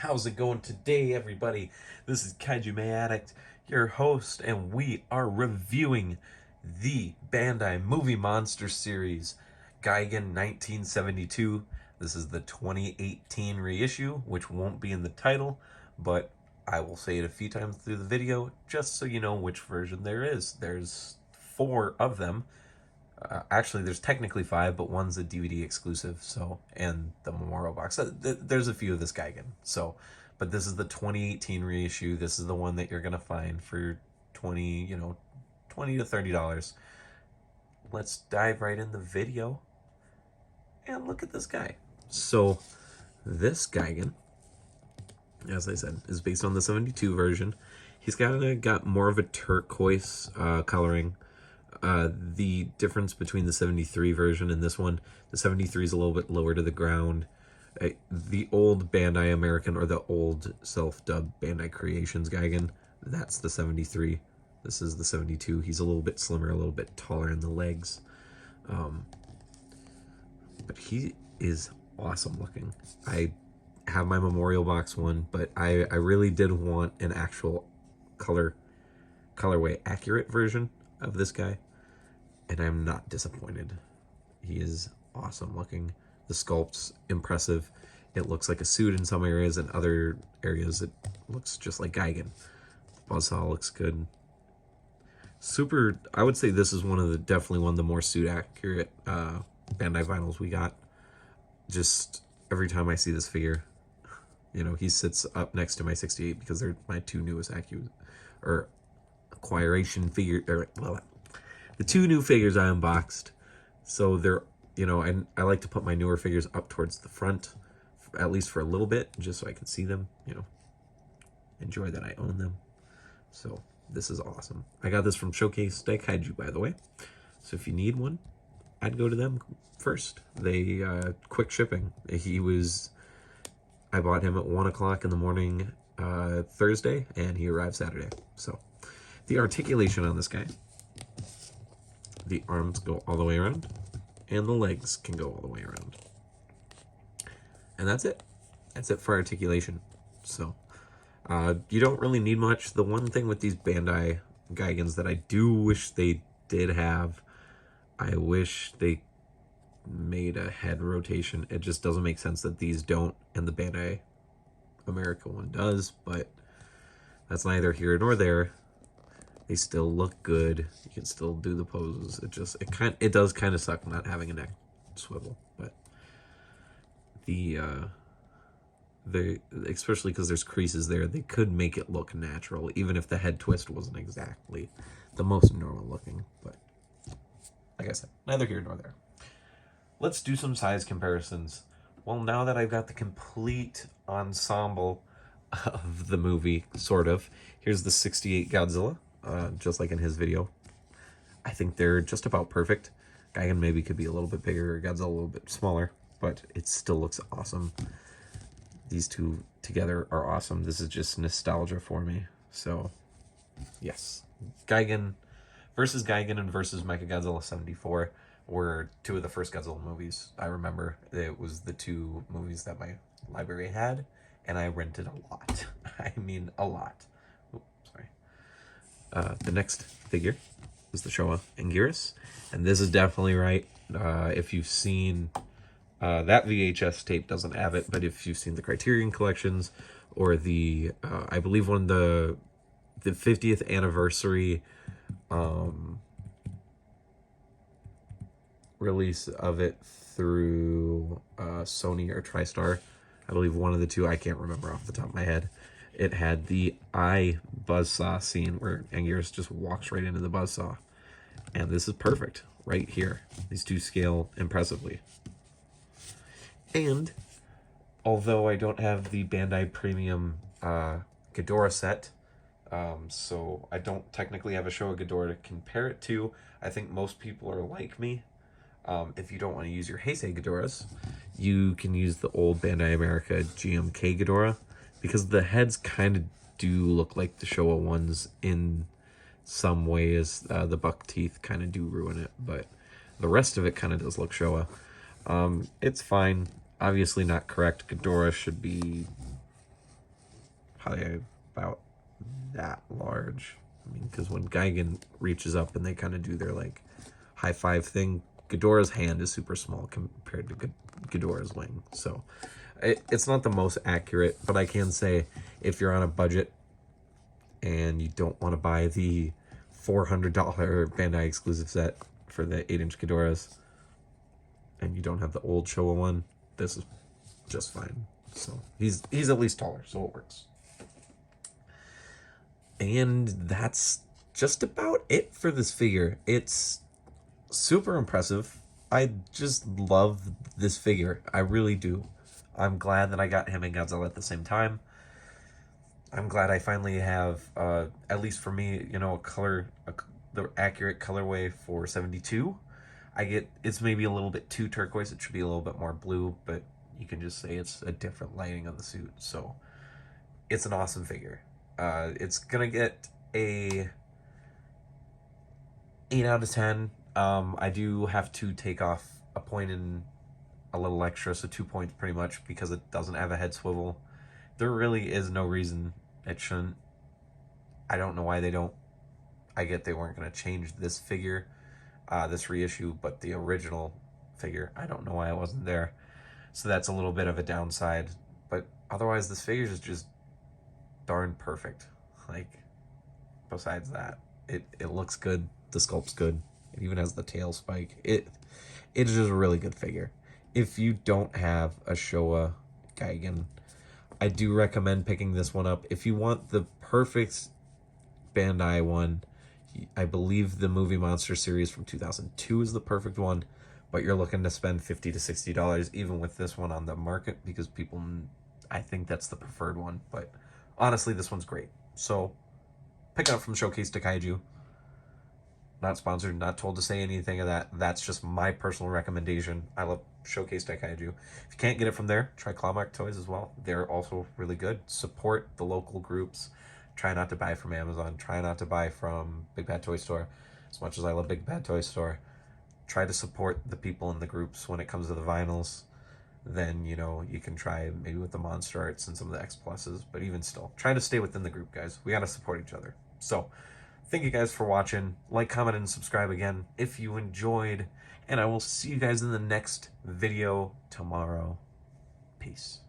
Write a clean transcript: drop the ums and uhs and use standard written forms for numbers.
How's it going today, everybody? This is Kaiju May Addict, your host, and we are reviewing the Bandai Movie Monster Series, Gigan 1972. This is the 2018 reissue, which won't be in the title, but I will say it a few times through the video, just so you know which version there is. There's four of them. Actually, there's technically five, but one's a DVD exclusive. So, and the memorial box. There's a few of this Gigan. So, but this is the 2018 reissue. This is the one that you're gonna find for 20 to $30. Let's dive right in the video and look at this guy. So, this Gigan, as I said, is based on the 72 version. He's got more of a turquoise coloring. The difference between the 73 version and this one, the 73 is a little bit lower to the ground. The old Bandai American, or the old self-dubbed Bandai Creations Gigan, that's the 73. This is the 72. He's a little bit slimmer, a little bit taller in the legs. But he is awesome looking. I have my memorial box one, but I really did want an actual colorway accurate version of this guy, and I'm not disappointed. He is awesome looking. The sculpt's impressive. It looks like a suit in some areas, and other areas it looks just like Gigan. The buzzsaw looks good. Super, I would say this is definitely one of the more suit accurate Bandai vinyls we got. Just every time I see this figure, he sits up next to my 68 because they're my two newest acquiration figure, the two new figures I unboxed. So they're, I like to put my newer figures up towards the front, at least for a little bit, just so I can see them, enjoy that I own them. So this is awesome. I got this from Showcase Kaiju, by the way. So if you need one, I'd go to them first. They, quick shipping. I bought him at 1 o'clock in the morning, Thursday, and he arrived Saturday. So the articulation on this guy, the arms go all the way around, and the legs can go all the way around. And that's it. That's it for articulation. So, you don't really need much. The one thing with these Bandai Gigans that I do wish they did have, I wish they made a head rotation. It just doesn't make sense that these don't, and the Bandai America one does, but that's neither here nor there. They still look good. You can still do the poses. It does kind of suck not having a neck swivel, but especially because there's creases there, they could make it look natural, even if the head twist wasn't exactly the most normal looking. But like I said, neither here nor there. Let's do some size comparisons. Well, now that I've got the complete ensemble of the movie, sort of, here's the 68 Godzilla. Just like in his video. I think they're just about perfect. Gigan maybe could be a little bit bigger, Godzilla a little bit smaller, but it still looks awesome. These two together are awesome. This is just nostalgia for me. So, yes. Gigan versus Gigan and versus Mechagodzilla 74 were two of the first Godzilla movies I remember. It was the two movies that my library had, and I rented a lot. I mean, a lot. The next figure is the Showa Anguirus, and this is definitely right. If you've seen that VHS tape, doesn't have it, but if you've seen the Criterion collections or the I believe one the 50th anniversary release of it through Sony or TriStar, I believe one of the two, I can't remember off the top of my head. It had the eye buzzsaw scene where Anguirus just walks right into the buzzsaw. And this is perfect right here. These two scale impressively. And although I don't have the Bandai Premium Ghidorah set, so I don't technically have a Showa Ghidorah to compare it to, I think most people are like me. If you don't want to use your Heisei Ghidorahs, you can use the old Bandai America GMK Ghidorah, because the heads kind of do look like the Showa ones in some ways. The buck teeth kind of do ruin it, but the rest of it kind of does look Showa. It's fine. Obviously not correct. Ghidorah should be probably about that large. I mean, because when Gigan reaches up and they kind of do their like high five thing, Ghidorah's hand is super small compared to Ghidorah's wing. So it's not the most accurate, but I can say if you're on a budget and you don't want to buy the $400 Bandai exclusive set for the 8-inch Ghidorahs, and you don't have the old Showa one, this is just fine. So he's at least taller, so it works. And that's just about it for this figure. It's super impressive. I just love this figure. I really do. I'm glad that I got him and Godzilla at the same time. I'm glad I finally have, at least for me, you know, the accurate colorway for 72. It's maybe a little bit too turquoise. It should be a little bit more blue, but you can just say it's a different lighting on the suit. So it's an awesome figure. It's gonna get a 8 out of 10. I do have to take off a point and a little extra, so 2 points pretty much, because it doesn't have a head swivel. There really is no reason it shouldn't. I don't know why they don't. I get they weren't going to change this figure, this reissue, but the original figure, I don't know why it wasn't there. So that's a little bit of a downside. But otherwise, this figure is just darn perfect. Like, besides that, it looks good. The sculpt's good. It even has the tail spike. It is just a really good figure. If you don't have a Showa Gigan, I do recommend picking this one up. If you want the perfect Bandai one, I believe the Movie Monster series from 2002 is the perfect one, but you're looking to spend $50 to $60 even with this one on the market, because people, I think that's the preferred one, but honestly, this one's great. So pick it up from Showcase to Kaiju. Not sponsored, not told to say anything of that. That's just my personal recommendation. I love Showcase to Kaiju. If you can't get it from there, try Clawmark Toys as well. They're also really good. Support the local groups. Try not to buy from Amazon. Try not to buy from Big Bad Toy Store. As much as I love Big Bad Toy Store, try to support the people in the groups when it comes to the vinyls. Then, you know, you can try maybe with the Monster Arts and some of the X Pluses, but even still, try to stay within the group, guys. We got to support each other. So, thank you guys for watching. Like, comment, and subscribe again if you enjoyed. And I will see you guys in the next video tomorrow. Peace.